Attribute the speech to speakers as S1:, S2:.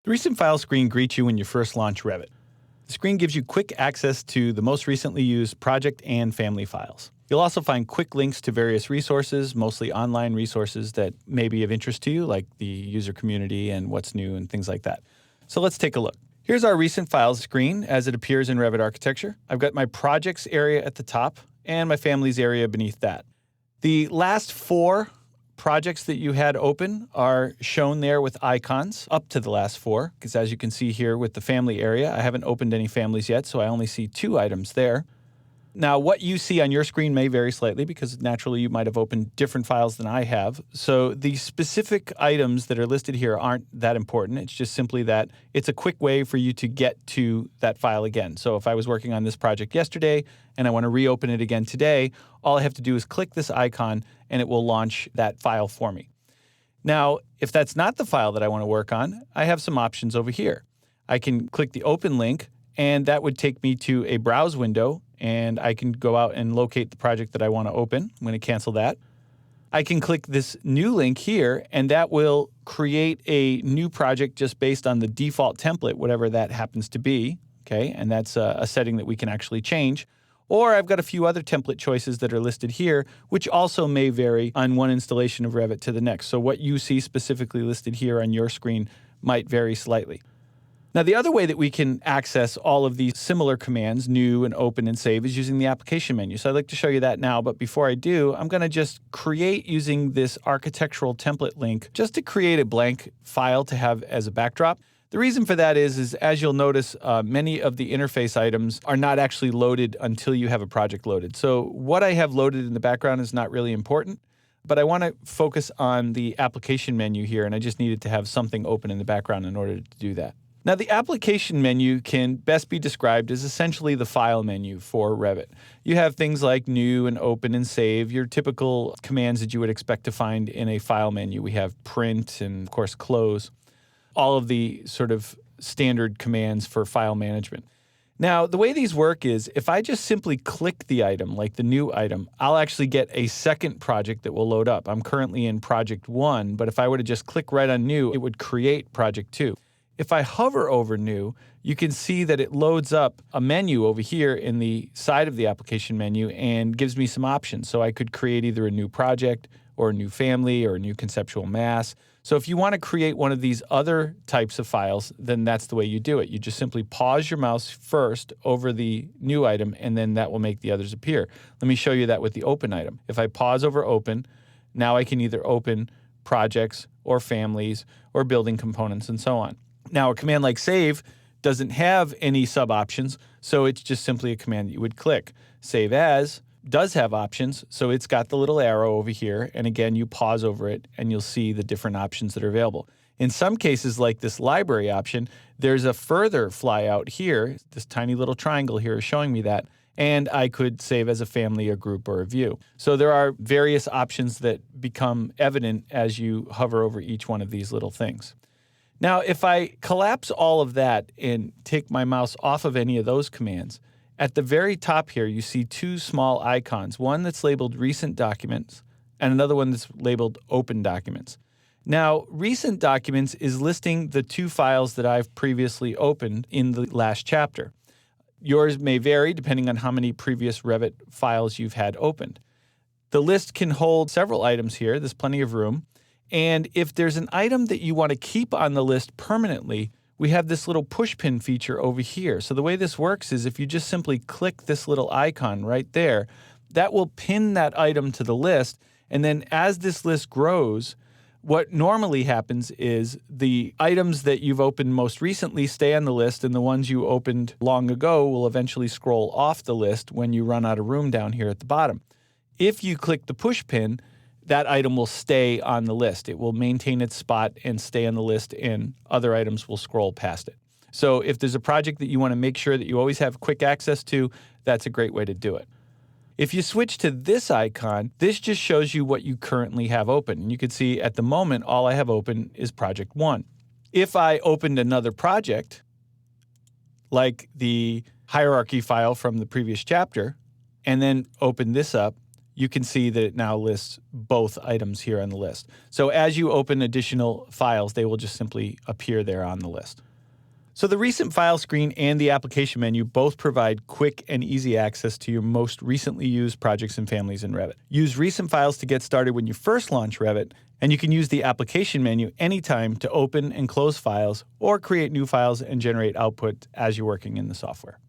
S1: The Recent File screen greets you when you first launch Revit. The screen gives you quick access to the most recently used project and family files. You'll also find quick links to various resources, mostly online resources that may be of interest to you, like the user community and what's new and things like that. So let's take a look. Here's our Recent Files screen as it appears in Revit Architecture. I've got my projects area at the top and my families area beneath that. The last 4 projects that you had open are shown there with icons up to the last 4, because as you can see here with the family area, I haven't opened any families yet, so I only see 2 items there. Now, what you see on your screen may vary slightly because naturally you might have opened different files than I have. So the specific items that are listed here aren't that important. It's just simply that it's a quick way for you to get to that file again. So if I was working on this project yesterday and I want to reopen it again today, all I have to do is click this icon and it will launch that file for me. Now, if that's not the file that I want to work on, I have some options over here. I can click the open link and that would take me to a browse window, and I can go out and locate the project that I want to open. I'm going to cancel that. I can click this new link here, and that will create a new project just based on the default template, whatever that happens to be, okay? And that's a setting that we can actually change. Or I've got a few other template choices that are listed here, which also may vary on one installation of Revit to the next. So what you see specifically listed here on your screen might vary slightly. Now, the other way that we can access all of these similar commands, new and open and save, is using the application menu. So I'd like to show you that now, but before I do, I'm going to just create using this architectural template link just to create a blank file to have as a backdrop. The reason for that is as you'll notice, many of the interface items are not actually loaded until you have a project loaded. So what I have loaded in the background is not really important, but I want to focus on the application menu here, and I just needed to have something open in the background in order to do that. Now, the application menu can best be described as essentially the file menu for Revit. You have things like new and open and save, your typical commands that you would expect to find in a file menu. We have print and, of course, close, all of the sort of standard commands for file management. Now, the way these work is if I just simply click the item, like the new item, I'll actually get a second project that will load up. I'm currently in project 1, but if I were to just click right on new, it would create project 2. If I hover over new, you can see that it loads up a menu over here in the side of the application menu and gives me some options. So I could create either a new project or a new family or a new conceptual mass. So if you want to create one of these other types of files, then that's the way you do it. You just simply pause your mouse first over the new item, and then that will make the others appear. Let me show you that with the open item. If I pause over open, now I can either open projects or families or building components and so on. Now, a command like save doesn't have any sub-options, so it's just simply a command that you would click. Save as does have options, so it's got the little arrow over here, and again, you pause over it, and you'll see the different options that are available. In some cases, like this library option, there's a further flyout here. This tiny little triangle here is showing me that, and I could save as a family, a group, or a view. So there are various options that become evident as you hover over each one of these little things. Now, if I collapse all of that and take my mouse off of any of those commands, at the very top here, you see 2 small icons, one that's labeled Recent Documents and another one that's labeled Open Documents. Now, Recent Documents is listing the 2 files that I've previously opened in the last chapter. Yours may vary depending on how many previous Revit files you've had opened. The list can hold several items here. There's plenty of room. And if there's an item that you want to keep on the list permanently, we have this little push pin feature over here. So the way this works is if you just simply click this little icon right there, that will pin that item to the list. And then as this list grows, what normally happens is the items that you've opened most recently stay on the list, and the ones you opened long ago will eventually scroll off the list when you run out of room down here at the bottom. If you click the push pin, that item will stay on the list. It will maintain its spot and stay on the list, and other items will scroll past it. So if there's a project that you want to make sure that you always have quick access to, that's a great way to do it. If you switch to this icon, this just shows you what you currently have open. And you can see at the moment, all I have open is project 1. If I opened another project, like the hierarchy file from the previous chapter, and then open this up, you can see that it now lists both items here on the list. So as you open additional files, they will just simply appear there on the list. So the Recent File screen and the Application menu both provide quick and easy access to your most recently used projects and families in Revit. Use Recent Files to get started when you first launch Revit, and you can use the Application menu anytime to open and close files or create new files and generate output as you're working in the software.